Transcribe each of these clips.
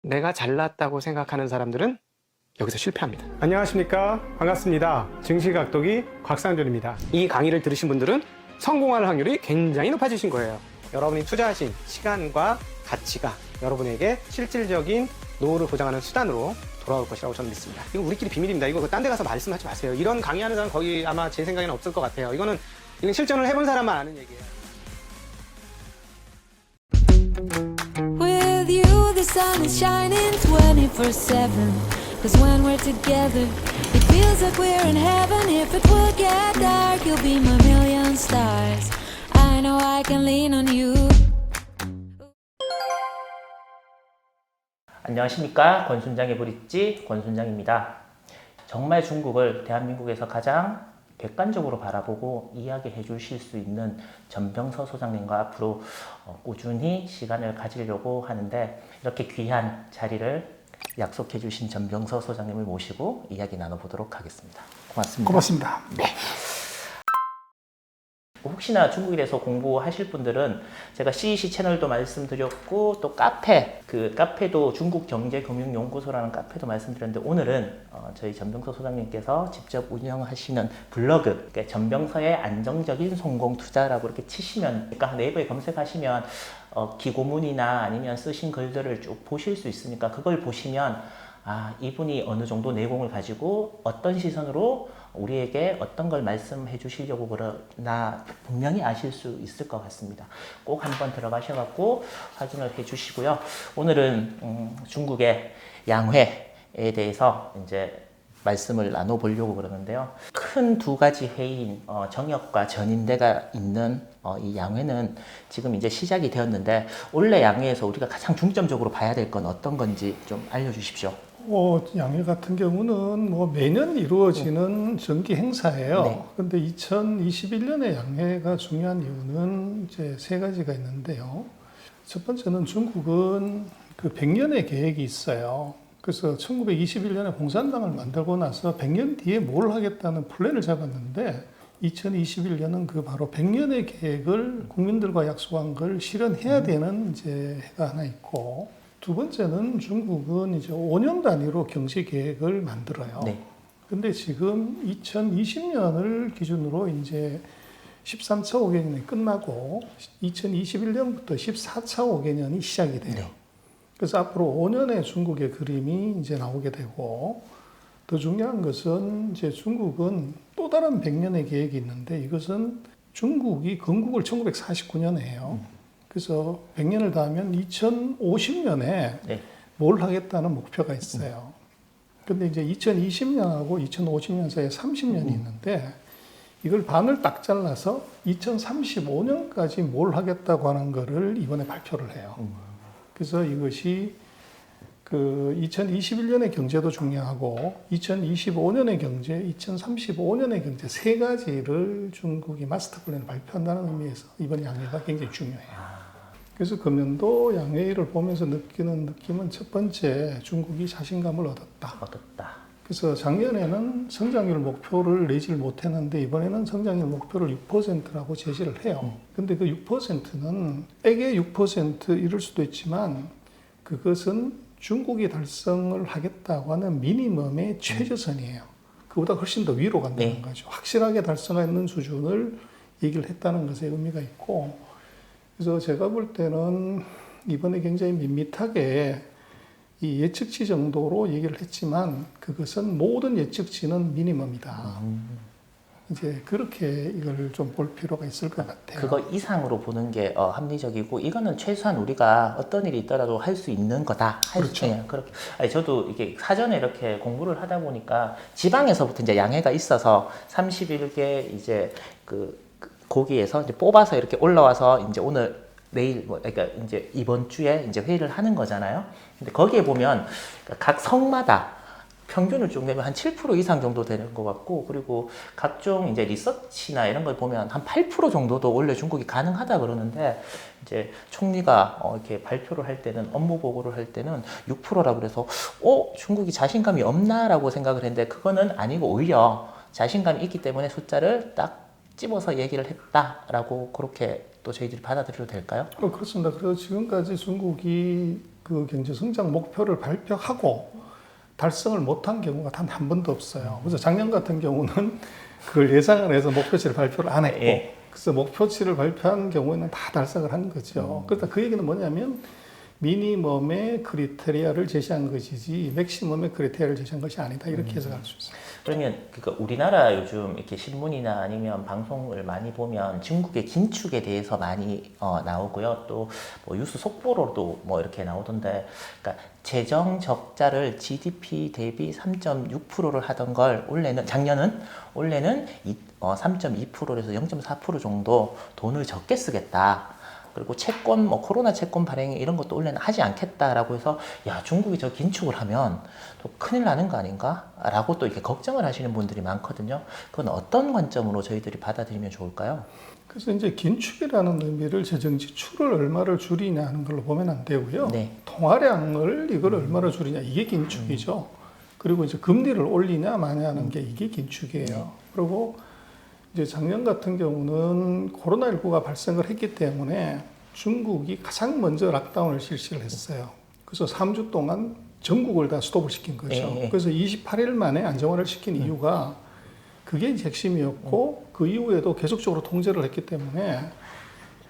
내가 잘났다고 생각하는 사람들은 여기서 실패합니다. 안녕하십니까, 반갑습니다. 증시각도기 곽상준입니다. 이 강의를 들으신 분들은 성공할 확률이 굉장히 높아지신 거예요. 여러분이 투자하신 시간과 가치가 여러분에게 실질적인 노후를 보장하는 수단으로 돌아올 것이라고 저는 믿습니다. 이거 우리끼리 비밀입니다. 이거 딴 데 가서 말씀하지 마세요. 이런 강의하는 사람 거의 아마 제 생각에는 없을 것 같아요. 이건 실전을 해본 사람만 아는 얘기예요. With you, the sun is shining 24/7. Cause when we're together, it feels like we're in heaven. If it will get dark, you'll be my million stars. I know I can lean on you. 안녕하십니까, 권순장의 브릿지 권순장입니다. 정말 중국을 대한민국에서 가장 객관적으로 바라보고 이야기해 주실 수 있는 전병서 소장님과 앞으로 꾸준히 시간을 가지려고 하는데, 이렇게 귀한 자리를 약속해 주신 전병서 소장님을 모시고 이야기 나눠보도록 하겠습니다. 고맙습니다. 고맙습니다. 네. 혹시나 중국에 대해서 공부하실 분들은 제가 CEC 채널도 말씀드렸고, 또 카페도 중국경제금융연구소라는 카페도 말씀드렸는데, 오늘은 저희 전병서 소장님께서 직접 운영하시는 블로그, 그러니까 전병서의 안정적인 성공 투자라고 이렇게 치시면, 그러니까 네이버에 검색하시면 기고문이나 아니면 쓰신 글들을 쭉 보실 수 있으니까, 그걸 보시면 이분이 어느 정도 내공을 가지고 어떤 시선으로 우리에게 어떤 걸 말씀해 주시려고 그러나 분명히 아실 수 있을 것 같습니다. 꼭 한번 들어가셔갖고 확인을 해 주시고요. 오늘은 중국의 양회에 대해서 이제 말씀을 나눠보려고 그러는데요. 큰 두 가지 회의인 정역과 전인대가 있는 이 양회는 지금 이제 시작이 되었는데, 원래 양회에서 우리가 가장 중점적으로 봐야 될 건 어떤 건지 좀 알려주십시오. 양회 같은 경우는 매년 이루어지는 정기 행사예요. 네. 그런데 2021년에 양회가 중요한 이유는 이제 세 가지가 있는데요. 첫 번째는 중국은 그 100년의 계획이 있어요. 그래서 1921년에 공산당을 만들고 나서 100년 뒤에 뭘 하겠다는 플랜을 잡았는데, 2021년은 그 바로 100년의 계획을 국민들과 약속한 걸 실현해야 되는 이제 해가 하나 있고, 두 번째는 중국은 이제 5년 단위로 경제 계획을 만들어요. 네. 근데 지금 2020년을 기준으로 이제 13차 5개년이 끝나고 2021년부터 14차 5개년이 시작이 돼요. 네. 그래서 앞으로 5년의 중국의 그림이 이제 나오게 되고, 더 중요한 것은 이제 중국은 또 다른 100년의 계획이 있는데, 이것은 중국이 건국을 1949년에 해요. 그래서 100년을 더하면 2050년에 네. 뭘 하겠다는 목표가 있어요. 근데 이제 2020년하고 2050년 사이에 30년이 있는데, 이걸 반을 딱 잘라서 2035년까지 뭘 하겠다고 하는 거를 이번에 발표를 해요. 그래서 이것이 그 2021년의 경제도 중요하고 2025년의 경제, 2035년의 경제 세 가지를 중국이 마스터 플랜을 발표한다는 의미에서 이번 양회가 굉장히 중요해요. 그래서 금년도 양회를 보면서 느끼는 느낌은, 첫 번째, 중국이 자신감을 얻었다. 그래서 작년에는 성장률 목표를 내질 못했는데, 이번에는 성장률 목표를 6%라고 제시를 해요. 근데 그 6%는 액의 6% 이럴 수도 있지만, 그것은 중국이 달성을 하겠다고 하는 미니멈의 최저선이에요. 그보다 훨씬 더 위로 간다는 거죠. 확실하게 달성하는 수준을 얘기를 했다는 것에 의미가 있고, 그래서 제가 볼 때는 이번에 굉장히 밋밋하게 이 예측치 정도로 얘기를 했지만, 그것은 모든 예측치는 미니멈이다. 이제 그렇게 이걸 좀 볼 필요가 있을 것 같아요. 그거 이상으로 보는 게 합리적이고, 이거는 최소한 우리가 어떤 일이 있더라도 할 수 있는 거다. 그렇죠. 그렇게. 저도 이게 사전에 이렇게 공부를 하다 보니까, 지방에서부터 이제 양해가 있어서 31개 이제 거기에서 이제 뽑아서 이렇게 올라와서 이제 오늘 내일 그러니까 이제 이번 주에 이제 회의를 하는 거잖아요. 근데 거기에 보면 각 성마다 평균을 쭉 내면 한 7% 이상 정도 되는 것 같고, 그리고 각종 이제 리서치나 이런 걸 보면 한 8% 정도도 원래 중국이 가능하다 그러는데, 이제 총리가 이렇게 발표를 할 때는, 업무 보고를 할 때는 6%라고 그래서 중국이 자신감이 없나라고 생각을 했는데, 그거는 아니고 오히려 자신감이 있기 때문에 숫자를 딱 집어서 얘기를 했다라고, 그렇게 또 저희들이 받아들여도 될까요? 그렇습니다. 그래서 지금까지 중국이 그 경제 성장 목표를 발표하고 달성을 못한 경우가 단 한 번도 없어요. 그래서 작년 같은 경우는 그걸 예상을 해서 목표치를 발표를 안 했고, 예. 그래서 목표치를 발표한 경우에는 다 달성을 한 거죠. 그러니까 그 얘기는 뭐냐면 미니멈의 크리테리아를 제시한 것이지 맥시멈의 크리테리아를 제시한 것이 아니다. 이렇게 해석할 수 있어요. 그러면 그러니까 우리나라 요즘 이렇게 신문이나 아니면 방송을 많이 보면 중국의 긴축에 대해서 많이 나오고요. 또 뭐 뉴스 속보로도 뭐 이렇게 나오던데, 그러니까 재정 적자를 GDP 대비 3.6%를 하던 걸 올해는 3.2%에서 0.4% 정도 돈을 적게 쓰겠다. 그리고 채권, 뭐 코로나 채권 발행 이런 것도 원래는 하지 않겠다라고 해서, 야, 중국이 저 긴축을 하면 또 큰일 나는 거 아닌가? 라고 또 이렇게 걱정을 하시는 분들이 많거든요. 그건 어떤 관점으로 저희들이 받아들이면 좋을까요? 그래서 이제 긴축이라는 의미를 재정 지출을 얼마를 줄이냐 하는 걸로 보면 안 되고요. 네. 통화량을 이걸 얼마를 줄이냐 이게 긴축이죠. 그리고 이제 금리를 올리냐 마냐 하는 게 이게 긴축이에요. 그리고 이제 작년 같은 경우는 코로나19가 발생을 했기 때문에 중국이 가장 먼저 락다운을 실시를 했어요. 그래서 3주 동안 전국을 다 스톱을 시킨 거죠. 그래서 28일 만에 안정화를 시킨 이유가 그게 핵심이었고 그 이후에도 계속적으로 통제를 했기 때문에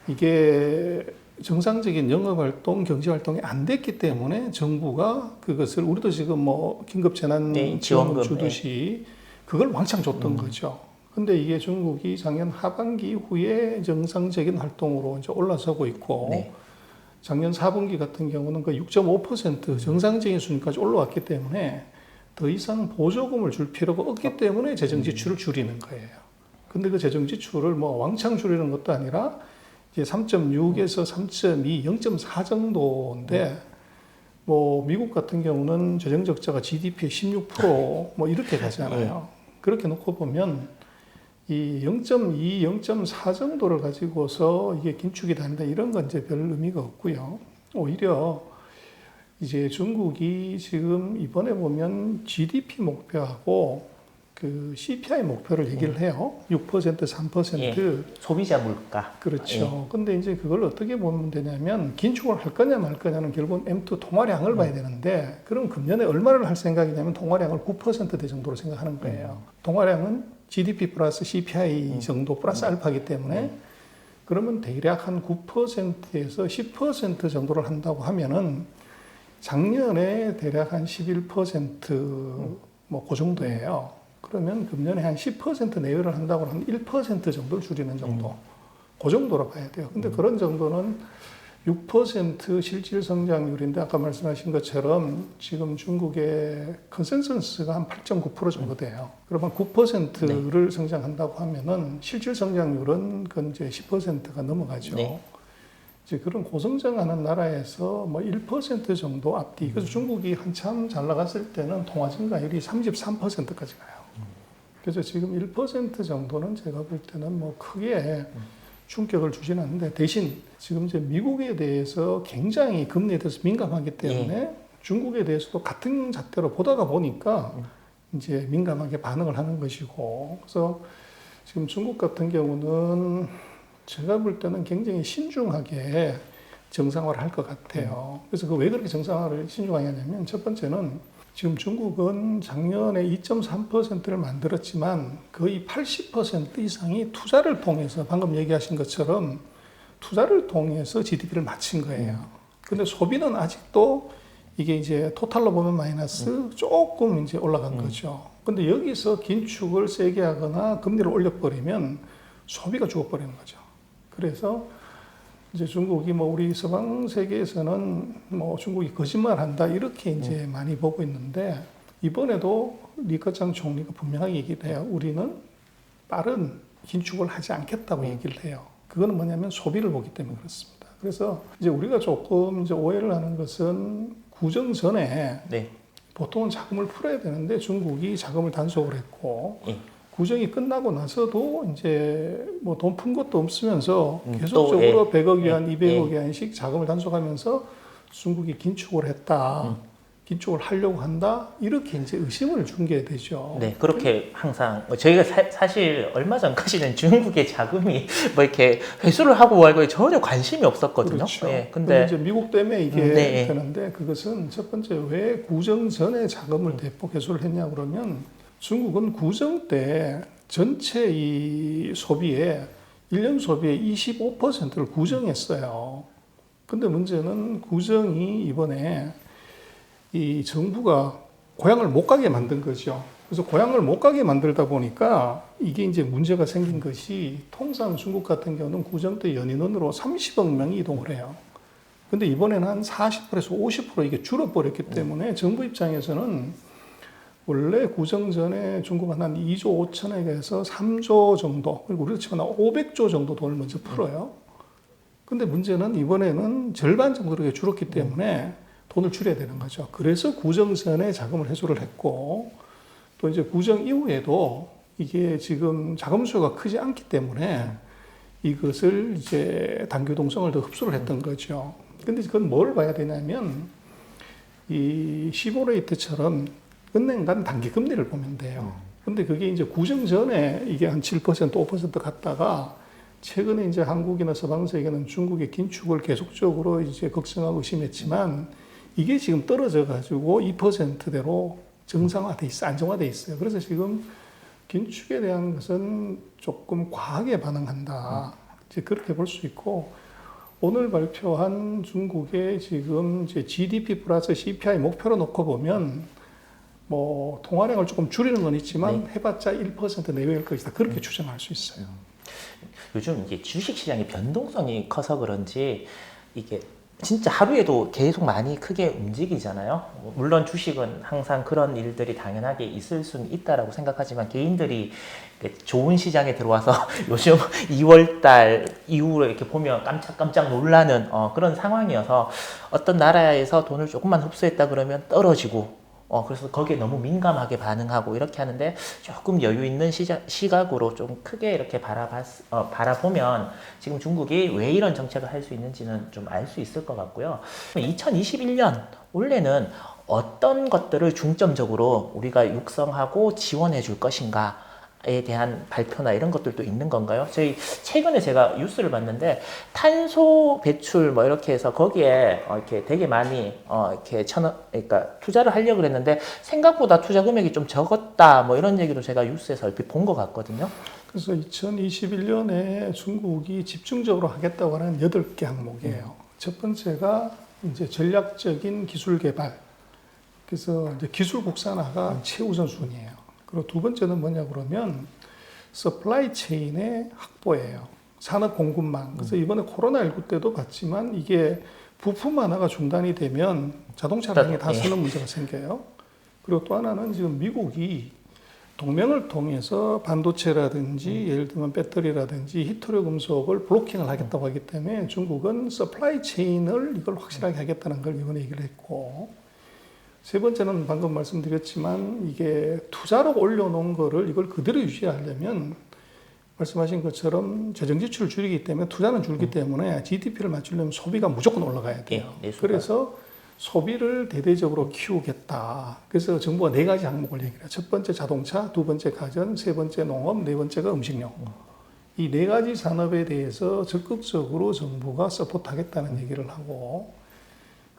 이게 정상적인 영업활동, 경제활동이 안 됐기 때문에 정부가 그것을 우리도 지금 뭐 긴급재난 지원금 주듯이 그걸 왕창 줬던 거죠. 근데 이게 중국이 작년 하반기 이후에 정상적인 활동으로 이제 올라서고 있고, 네. 작년 4분기 같은 경우는 그 6.5% 정상적인 수준까지 올라왔기 때문에 더 이상 보조금을 줄 필요가 없기 때문에 재정 지출을 줄이는 거예요. 근데 그 재정 지출을 뭐 왕창 줄이는 것도 아니라 이제 3.6에서 3.2, 0.4 정도인데, 뭐 미국 같은 경우는 재정 적자가 GDP의 16%뭐 이렇게 가잖아요. 그렇게 놓고 보면 이 0.2, 0.4 정도를 가지고서 이게 긴축이 된다 이런 건 이제 별 의미가 없고요. 오히려 이제 중국이 지금 이번에 보면 GDP 목표하고 그 CPI 목표를 얘기를 해요. 6%, 3%. 예. 소비자 물가. 그렇죠. 근데 이제 그걸 어떻게 보면 되냐면 긴축을 할 거냐 말 거냐는 결국은 M2 통화량을 봐야 되는데, 그럼 금년에 얼마를 할 생각이냐면 통화량을 9%대 정도로 생각하는 거예요. 통화량은 GDP 플러스 CPI 정도 플러스 알파이기 때문에 그러면 대략 한 9%에서 10% 정도를 한다고 하면은 작년에 대략 한 11%뭐 그 정도예요. 그러면 금년에 한 10% 내외를 한다고 하면 1% 정도를 줄이는 정도. 그 정도로 봐야 돼요. 근데 그런 정도는 6% 실질 성장률인데 아까 말씀하신 것처럼 지금 중국의 컨센서스가 한 8.9% 정도 돼요. 그러면 9%를 성장한다고 하면은 실질 성장률은 그건 이제 10%가 넘어가죠. 네. 이제 그런 고성장하는 나라에서 뭐 1% 정도 앞뒤. 그래서 중국이 한참 잘 나갔을 때는 통화 증가율이 33%까지 가요. 그래서 지금 1% 정도는 제가 볼 때는 뭐 크게 충격을 주지는 않는데, 대신 지금 이제 미국에 대해서 굉장히 금리에 대해서 민감하기 때문에 중국에 대해서도 같은 잣대로 보다가 보니까 이제 민감하게 반응을 하는 것이고, 그래서 지금 중국 같은 경우는 제가 볼 때는 굉장히 신중하게 정상화를 할 것 같아요. 그래서 그 왜 그렇게 정상화를 신중하게 하냐면, 첫 번째는 지금 중국은 작년에 2.3%를 만들었지만 거의 80% 이상이 투자를 통해서, 방금 얘기하신 것처럼 투자를 통해서 GDP를 맞춘 거예요. 근데 소비는 아직도 이게 이제 토탈로 보면 마이너스 조금 이제 올라간 거죠. 근데 여기서 긴축을 세게 하거나 금리를 올려버리면 소비가 죽어버리는 거죠. 그래서 이제 중국이 뭐 우리 서방 세계에서는 뭐 중국이 거짓말한다 이렇게 이제 많이 보고 있는데, 이번에도 리커창 총리가 분명하게 얘기를 해요. 우리는 빠른 긴축을 하지 않겠다고 얘기를 해요. 그거는 뭐냐면 소비를 보기 때문에 그렇습니다. 그래서 이제 우리가 조금 이제 오해를 하는 것은 구정 전에 보통은 자금을 풀어야 되는데 중국이 자금을 단속을 했고, 구정이 끝나고 나서도 이제 뭐 돈 푼 것도 없으면서 계속적으로 100억 위안, 200억 위안씩 자금을 단속하면서 중국이 긴축을 했다. 긴축을 하려고 한다 이렇게 이제 의심을 준 게 되죠. 네, 그렇게 항상 저희가 사실 얼마 전까지는 중국의 자금이 뭐 이렇게 회수를 하고 말고 전혀 관심이 없었거든요. 그렇죠. 네, 근데 이제 미국 때문에 이게 네. 되는데 그것은 첫 번째 왜 구정 전에 자금을 대폭 회수를 했냐 그러면 중국은 구정 때 전체 이 소비에 1년 소비의 25%를 구정했어요. 근데 문제는 구정이 이번에 이 정부가 고향을 못 가게 만든 거죠. 그래서 고향을 못 가게 만들다 보니까 이게 이제 문제가 생긴 것이 통상 중국 같은 경우는 구정 때 연인원으로 30억 명이 이동을 해요. 근데 이번에는 한 40%에서 50% 이게 줄어버렸기 때문에 정부 입장에서는 원래 구정 전에 중국은 한 2조 5천억에서 3조 정도, 그리고 우리로 치면 500조 정도 돈을 먼저 풀어요. 근데 문제는 이번에는 절반 정도로 줄었기 때문에 돈을 줄여야 되는 거죠. 그래서 구정 전에 자금을 회수를 했고, 또 이제 구정 이후에도 이게 지금 자금 수요가 크지 않기 때문에 이것을 이제 단기동성을 더 흡수를 했던 거죠. 근데 그건 뭘 봐야 되냐면, 이 시보레이트처럼 은행 간 단기 금리를 보면 돼요. 근데 그게 이제 구정 전에 이게 한 7%, 5% 갔다가 최근에 이제 한국이나 서방 세계는 중국의 긴축을 계속적으로 이제 걱정하고 의심했지만 이게 지금 떨어져 가지고 2%대로 정상화돼 있어, 안정화돼 있어요. 그래서 지금 긴축에 대한 것은 조금 과하게 반응한다. 이제 그렇게 볼 수 있고, 오늘 발표한 중국의 지금 이제 GDP 플러스 CPI 목표로 놓고 보면 뭐 통화량을 조금 줄이는 건 있지만 해봤자 1% 내외일 것이다. 그렇게 추정할 수 있어요. 요즘 이게 주식 시장의 변동성이 커서 그런지 이게 진짜 하루에도 계속 많이 크게 움직이잖아요. 물론 주식은 항상 그런 일들이 당연하게 있을 수는 있다라고 생각하지만 개인들이 좋은 시장에 들어와서 요즘 2월달 이후로 이렇게 보면 깜짝깜짝 놀라는 그런 상황이어서 어떤 나라에서 돈을 조금만 흡수했다 그러면 떨어지고 그래서 거기에 너무 민감하게 반응하고 이렇게 하는데 조금 여유 있는 시각으로 좀 크게 이렇게 바라보면 지금 중국이 왜 이런 정책을 할 수 있는지는 좀 알 수 있을 것 같고요. 2021년 올해는 어떤 것들을 중점적으로 우리가 육성하고 지원해 줄 것인가에 대한 발표나 이런 것들도 있는 건가요? 저희 최근에 제가 뉴스를 봤는데 탄소 배출 뭐 이렇게 해서 거기에 이렇게 되게 많이 이렇게 그러니까 투자를 하려고 그랬는데 생각보다 투자 금액이 좀 적었다 뭐 이런 얘기도 제가 뉴스에서 얼핏 본 것 같거든요. 그래서 2021년에 중국이 집중적으로 하겠다고 하는 8개 항목이에요. 첫 번째가 이제 전략적인 기술 개발. 그래서 이제 기술 국산화가 최우선 순위예요. 그리고 두 번째는 뭐냐 그러면 서플라이 체인의 확보예요. 산업 공급망. 그래서 이번에 코로나19 때도 봤지만 이게 부품 하나가 중단이 되면 자동차를 다 쓰는 문제가 생겨요. 그리고 또 하나는 지금 미국이 동맹을 통해서 반도체라든지 예를 들면 배터리라든지 히토류 금속을 블로킹을 하겠다고 하기 때문에 중국은 서플라이 체인을 이걸 확실하게 하겠다는 걸 이번에 얘기를 했고, 세 번째는 방금 말씀드렸지만 이게 투자로 올려놓은 거를 이걸 그대로 유지하려면 말씀하신 것처럼 재정 지출을 줄이기 때문에 투자는 줄기 때문에 GDP를 맞추려면 소비가 무조건 올라가야 돼요. 그래서 소비를 대대적으로 키우겠다. 그래서 정부가 4가지 항목을 얘기해요. 첫 번째 자동차, 두 번째 가전, 세 번째 농업, 네 번째가 음식료. 이 4가지 산업에 대해서 적극적으로 정부가 서포트하겠다는 얘기를 하고,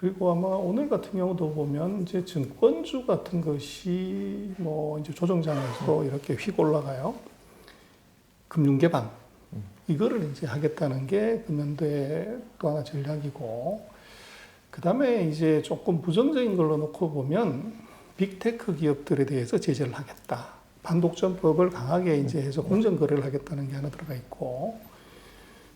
그리고 아마 오늘 같은 경우도 보면 이제 증권주 같은 것이 뭐 이제 조정장에서 이렇게 휙 올라가요. 금융 개방. 이거를 이제 하겠다는 게 금연대 또 하나 전략이고, 그 다음에 이제 조금 부정적인 걸로 놓고 보면 빅테크 기업들에 대해서 제재를 하겠다. 반독점법을 강하게 이제 해서 공정 거래를 하겠다는 게 하나 들어가 있고,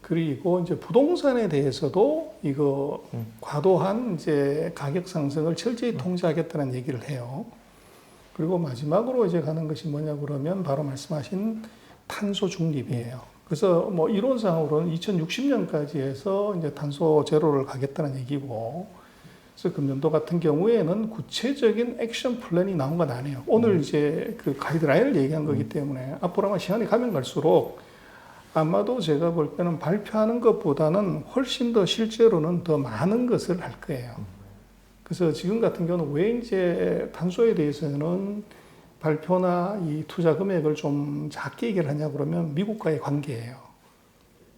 그리고 이제 부동산에 대해서도 이거 과도한 이제 가격 상승을 철저히 통제하겠다는 얘기를 해요. 그리고 마지막으로 이제 가는 것이 뭐냐 그러면 바로 말씀하신 탄소 중립이에요. 그래서 뭐 이론상으로는 2060년까지 해서 이제 탄소 제로를 가겠다는 얘기고, 그래서 금년도 같은 경우에는 구체적인 액션 플랜이 나온 건 아니에요. 오늘 이제 그 가이드라인을 얘기한 거기 때문에 앞으로 아마 시간이 가면 갈수록 아마도 제가 볼 때는 발표하는 것보다는 훨씬 더 실제로는 더 많은 것을 할 거예요. 그래서 지금 같은 경우는 왜 이제 탄소에 대해서는 발표나 이 투자 금액을 좀 작게 얘기를 하냐 그러면 미국과의 관계예요.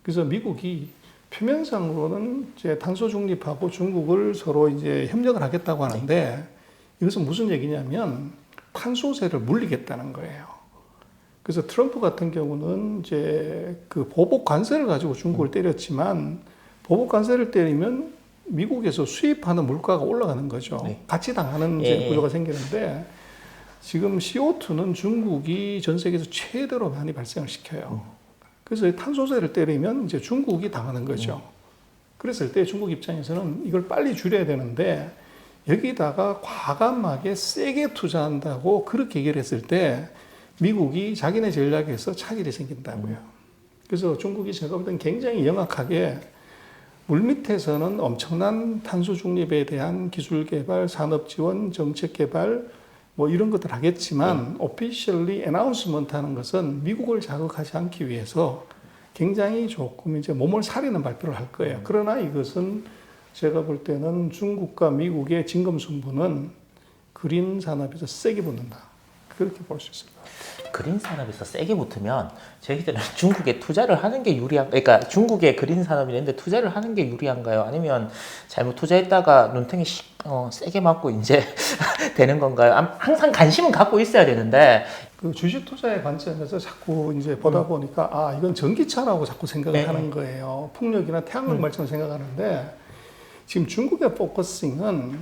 그래서 미국이 표면상으로는 이제 탄소 중립하고 중국을 서로 이제 협력을 하겠다고 하는데 이것은 무슨 얘기냐면 탄소세를 물리겠다는 거예요. 그래서 트럼프 같은 경우는 이제 그 보복 관세를 가지고 중국을 때렸지만 보복 관세를 때리면 미국에서 수입하는 물가가 올라가는 거죠. 네. 같이 당하는 이제 구조가 생기는데 지금 CO2는 중국이 전 세계에서 최대로 많이 발생을 시켜요. 그래서 탄소세를 때리면 이제 중국이 당하는 거죠. 그랬을 때 중국 입장에서는 이걸 빨리 줄여야 되는데 여기다가 과감하게 세게 투자한다고 그렇게 얘기를 했을 때 미국이 자기네 전략에서 차질이 생긴다고요. 그래서 중국이 제가 볼 땐 굉장히 영악하게 물밑에서는 엄청난 탄소 중립에 대한 기술 개발, 산업 지원, 정책 개발 뭐 이런 것들 하겠지만 오피셜리 애나운스먼트 하는 것은 미국을 자극하지 않기 위해서 굉장히 조금 이제 몸을 사리는 발표를 할 거예요. 그러나 이것은 제가 볼 때는 중국과 미국의 진검승부는 그린 산업에서 세게 붙는다. 그렇게 볼 수 있습니다. 그린 산업에서 세게 붙으면 저희들은 중국에 투자를 하는 게 그러니까 중국의 그린 산업이 있는데 투자를 하는 게 유리한가요? 아니면 잘못 투자했다가 눈탱이 세게 맞고 이제 되는 건가요? 항상 관심은 갖고 있어야 되는데 그 주식 투자의 관점에서 자꾸 이제 보다 보니까 아 이건 전기차라고 자꾸 생각을 네. 하는 거예요. 풍력이나 태양광 발전을 생각하는데 지금 중국의 포커싱은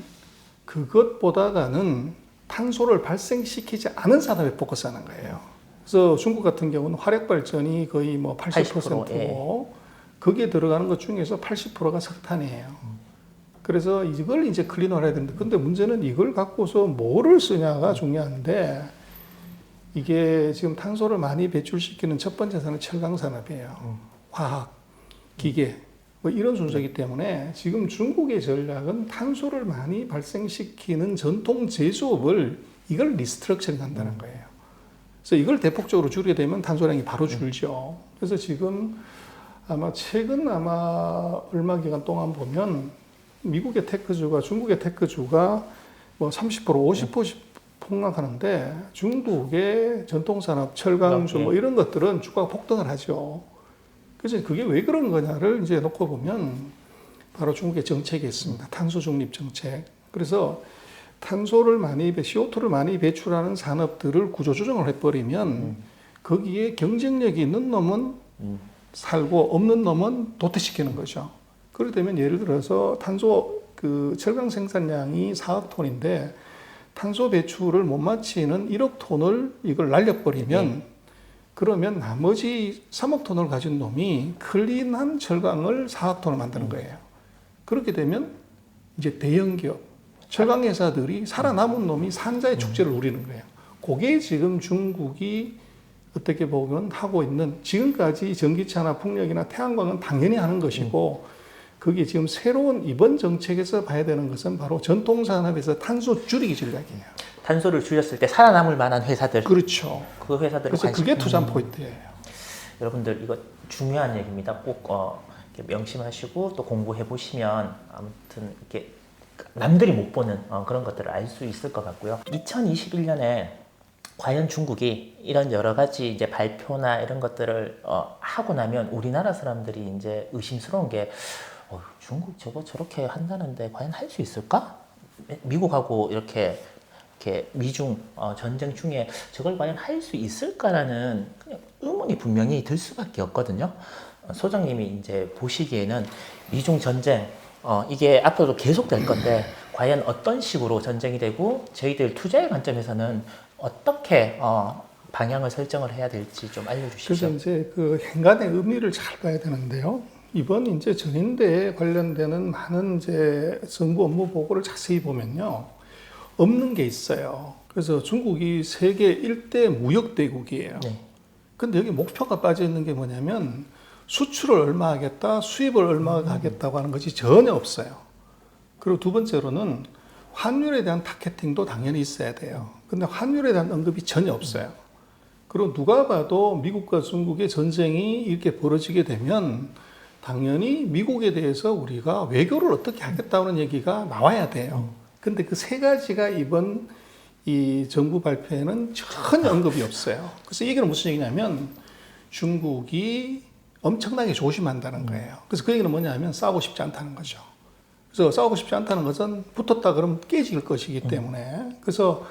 그것보다는 탄소를 발생시키지 않은 산업에 포커스하는 거예요. 그래서 중국 같은 경우는 화력 발전이 거의 뭐 80%고 예. 거기에 들어가는 것 중에서 80%가 석탄이에요. 그래서 이걸 이제 클린화를 해야 되는데 근데 문제는 이걸 갖고서 뭐를 쓰냐가 중요한데 이게 지금 탄소를 많이 배출시키는 첫 번째 산업은 철강 산업이에요. 화학, 기계 뭐 이런 순서이기 때문에 지금 중국의 전략은 탄소를 많이 발생시키는 전통 제조업을 이걸 리스트럭처링 한다는 거예요. 그래서 이걸 대폭적으로 줄이게 되면 탄소량이 바로 줄죠. 그래서 지금 아마 최근 얼마 기간 동안 보면 미국의 테크주가 중국의 테크주가 뭐 30% 50% 폭락하는데 중국의 전통산업 철강주 뭐 이런 것들은 주가가 폭등을 하죠. 그래서 그게 왜 그런 거냐를 이제 놓고 보면 바로 중국의 정책이 있습니다. 탄소 중립 정책. 그래서 탄소를 CO2를 많이 배출하는 산업들을 구조조정을 해버리면 거기에 경쟁력이 있는 놈은 살고 없는 놈은 도태시키는 거죠. 그렇게 되면 예를 들어서 철강 생산량이 4억 톤인데 탄소 배출을 못 마치는 1억 톤을 이걸 날려버리면 그러면 나머지 3억 톤을 가진 놈이 클린한 철강을 4억 톤을 만드는 거예요. 그렇게 되면 이제 대형 기업, 철강 회사들이 살아남은 놈이 산자의 축제를 누리는 거예요. 그게 지금 중국이 어떻게 보면 하고 있는 지금까지 전기차나 풍력이나 태양광은 당연히 하는 것이고 그게 지금 새로운 이번 정책에서 봐야 되는 것은 바로 전통산업에서 탄소 줄이기 전략이에요. 탄소를 줄였을 때 살아남을 만한 회사들. 그렇죠. 그 회사들 그래서 그게 투자 포인트예요. 여러분들 이거 중요한 얘기입니다. 꼭 이렇게 명심하시고 또 공부해 보시면 아무튼 이렇게 남들이 못 보는 그런 것들을 알 수 있을 것 같고요. 2021년에 과연 중국이 이런 여러 가지 이제 발표나 이런 것들을 하고 나면 우리나라 사람들이 이제 의심스러운 게 중국 저렇게 한다는데 과연 할 수 있을까? 미국하고 이렇게 미중 전쟁 중에 저걸 과연 할 수 있을까라는 그냥 의문이 분명히 들 수밖에 없거든요. 소장님이 이제 보시기에는 미중 전쟁 이게 앞으로도 계속될 건데 과연 어떤 식으로 전쟁이 되고 저희들 투자의 관점에서는 어떻게 방향을 설정을 해야 될지 좀 알려주시죠. 그래서 이제 그 행간의 의미를 잘 봐야 되는데요. 이번 이제 전인대에 관련되는 많은 이제 정부 업무 보고를 자세히 보면요. 없는 게 있어요. 그래서 중국이 세계 1대 무역대국이에요. 네. 근데 여기 목표가 빠져 있는 게 뭐냐면 수출을 얼마 하겠다, 수입을 얼마 하겠다고 하는 것이 전혀 없어요. 그리고 두 번째로는 환율에 대한 타겟팅도 당연히 있어야 돼요. 근데 환율에 대한 언급이 전혀 없어요. 그리고 누가 봐도 미국과 중국의 전쟁이 이렇게 벌어지게 되면 당연히 미국에 대해서 우리가 외교를 어떻게 하겠다는 얘기가 나와야 돼요. 근데 그 세 가지가 이번 이 정부 발표에는 전혀 언급이 없어요. 그래서 이 얘기는 무슨 얘기냐면 중국이 엄청나게 조심한다는 거예요. 그래서 그 얘기는 뭐냐면 싸우고 싶지 않다는 거죠. 그래서 싸우고 싶지 않다는 것은 붙었다 그러면 깨질 것이기 때문에 그래서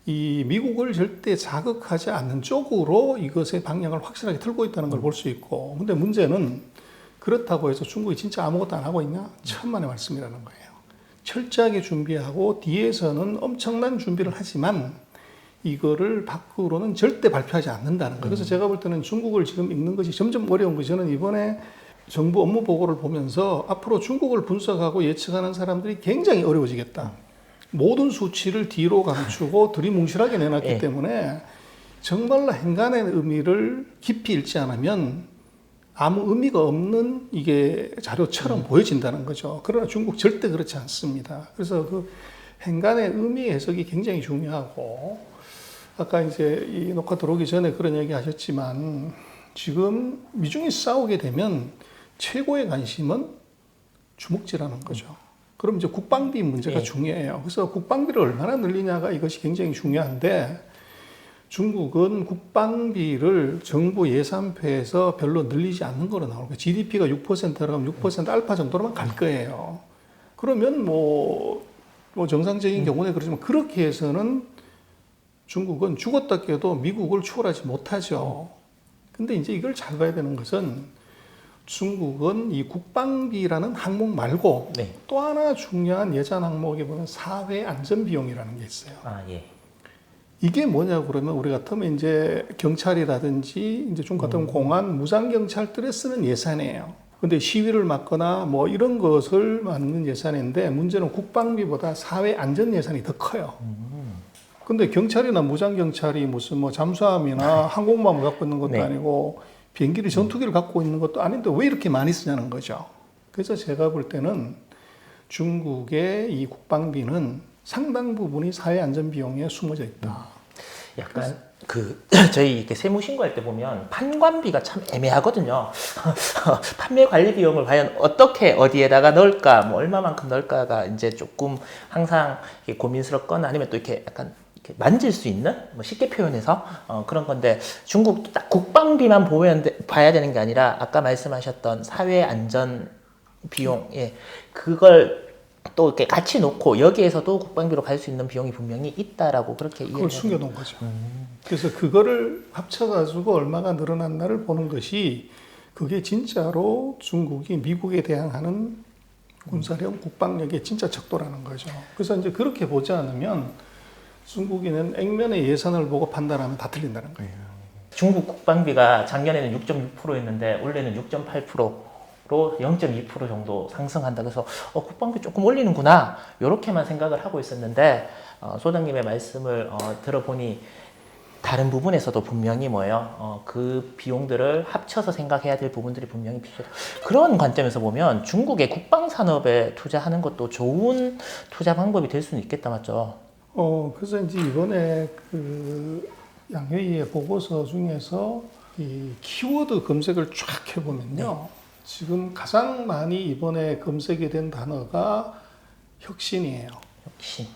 이 미국을 절대 자극하지 않는 쪽으로 이것의 방향을 확실하게 틀고 있다는 걸 볼 수 있고 근데 문제는 그렇다고 해서 중국이 진짜 아무것도 안 하고 있냐? 천만의 말씀이라는 거예요. 철저하게 준비하고 뒤에서는 엄청난 준비를 하지만 이거를 밖으로는 절대 발표하지 않는다는 거예요. 그래서 제가 볼 때는 중국을 지금 읽는 것이 점점 어려운 것이 저는 이번에 정부 업무 보고를 보면서 앞으로 중국을 분석하고 예측하는 사람들이 굉장히 어려워지겠다. 모든 수치를 뒤로 감추고 들이뭉실하게 내놨기 때문에 정말로 행간의 의미를 깊이 읽지 않으면 아무 의미가 없는 이게 자료처럼 보여진다는 거죠. 그러나 중국 절대 그렇지 않습니다. 그래서 그 행간의 의미 해석이 굉장히 중요하고 아까 이제 이 녹화 들어오기 전에 그런 얘기 하셨지만 지금 미중이 싸우게 되면 최고의 관심은 주먹질하는 거죠. 그럼 이제 국방비 문제가 중요해요. 그래서 국방비를 얼마나 늘리냐가 이것이 굉장히 중요한데 중국은 국방비를 정부 예산표에서 별로 늘리지 않는 거로 나오고 GDP가 6%라면 6% 알파 정도로만 갈 거예요. 그러면 뭐 정상적인 경우에 그렇지만 그렇게 해서는 중국은 죽었다 깨도 미국을 추월하지 못하죠. 근데 이제 이걸 잘 봐야 되는 것은 중국은 이 국방비라는 항목 말고 또 하나 중요한 예산 항목에 보면 사회 안전 비용이라는 게 있어요. 이게 뭐냐고 그러면 우리 같으면 이제 경찰이라든지 이제 중국 같으면 공안, 무장 경찰들에 쓰는 예산이에요. 근데 시위를 막거나 뭐 이런 것을 막는 예산인데 문제는 국방비보다 사회 안전 예산이 더 커요. 근데 경찰이나 무장 경찰이 무슨 뭐 잠수함이나 항공모함을 갖고 있는 것도 아니고 비행기를 전투기를 갖고 있는 것도 아닌데 왜 이렇게 많이 쓰냐는 거죠. 그래서 제가 볼 때는 중국의 이 국방비는 상당 부분이 사회 안전 비용에 숨어져 있다. 약간 저희 이렇게 세무 신고할 때 보면 판관비가 참 애매하거든요. 판매 관리 비용을 과연 어떻게 어디에다가 넣을까, 뭐 얼마만큼 넣을까가 이제 조금 항상 고민스럽거나 아니면 또 이렇게 약간 이렇게 만질 수 있는 뭐 쉽게 표현해서 그런 건데 중국도 딱 국방비만 봐야 되는 게 아니라 아까 말씀하셨던 사회 안전 비용, 그걸 또 이렇게 같이 놓고 여기에서도 국방비로 갈 수 있는 비용이 분명히 있다라고 그렇게 그걸 숨겨놓은 거죠. 그래서 그거를 합쳐가지고 얼마가 늘어났나를 보는 것이 그게 진짜로 중국이 미국에 대항하는 군사력, 국방력의 진짜 척도라는 거죠. 그래서 이제 그렇게 보지 않으면 중국인은 액면의 예산을 보고 판단하면 다 틀린다는 거예요. 중국 국방비가 작년에는 6.6%였는데 올해는 6.8%. 로 0.2% 정도 상승한다. 그래서 국방비 조금 올리는구나 이렇게만 생각을 하고 있었는데 소장님의 말씀을 들어보니 다른 부분에서도 분명히 그 비용들을 합쳐서 생각해야 될 부분들이 분명히 필요하다. 그런 관점에서 보면 중국의 국방 산업에 투자하는 것도 좋은 투자 방법이 될 수는 있겠다, 맞죠? 그래서 이제 이번에 그 양회의의 보고서 중에서 이 키워드 검색을 쫙 해보면요. 지금 가장 많이 이번에 검색이 된 단어가 혁신이에요. 혁신.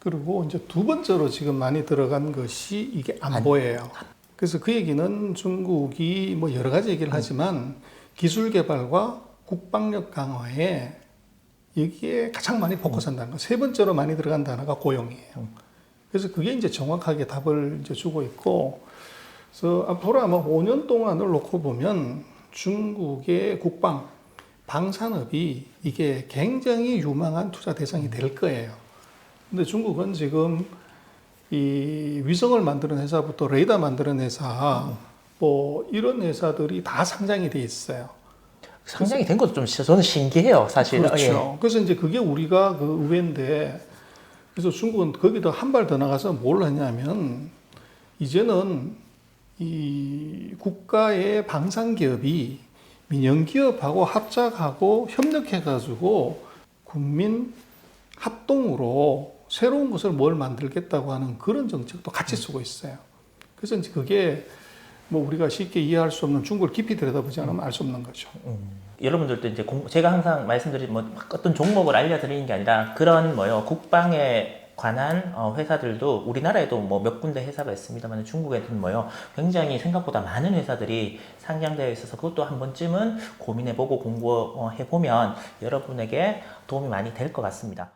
그리고 이제 두 번째로 지금 많이 들어간 것이 이게 안보예요. 그래서 그 얘기는 중국이 뭐 여러 가지 얘기를 하지만 기술 개발과 국방력 강화에 여기에 가장 많이 포커스한다는 거. 세 번째로 많이 들어간 단어가 고용이에요. 그래서 그게 이제 정확하게 답을 이제 주고 있고, 그래서 앞으로 아마 5년 동안을 놓고 보면 중국의 국방, 방산업이 이게 굉장히 유망한 투자 대상이 될 거예요. 근데 중국은 지금 이 위성을 만드는 회사부터 레이더 만드는 회사, 뭐 이런 회사들이 다 상장이 돼 있어요. 상장이 된 것도 좀 저는 신기해요, 사실. 그렇죠. 그래서 이제 그게 우리가 그 의외인데, 그래서 중국은 거기다 한 발 더 나가서 뭘 하냐면 이제는 이 국가의 방산기업이 민영기업하고 합작하고 협력해가지고 국민 합동으로 새로운 것을 뭘 만들겠다고 하는 그런 정책도 같이 쓰고 있어요. 그래서 이제 그게 뭐 우리가 쉽게 이해할 수 없는 중국을 깊이 들여다보지 않으면 알 수 없는 거죠. 여러분들도 이제 제가 항상 말씀드린 뭐 어떤 종목을 알려드리는 게 아니라 그런 국방에 관한 회사들도 우리나라에도 뭐 몇 군데 회사가 있습니다만 중국에는 굉장히 생각보다 많은 회사들이 상장되어 있어서 그것도 한 번쯤은 고민해보고 공부해보면 여러분에게 도움이 많이 될 것 같습니다.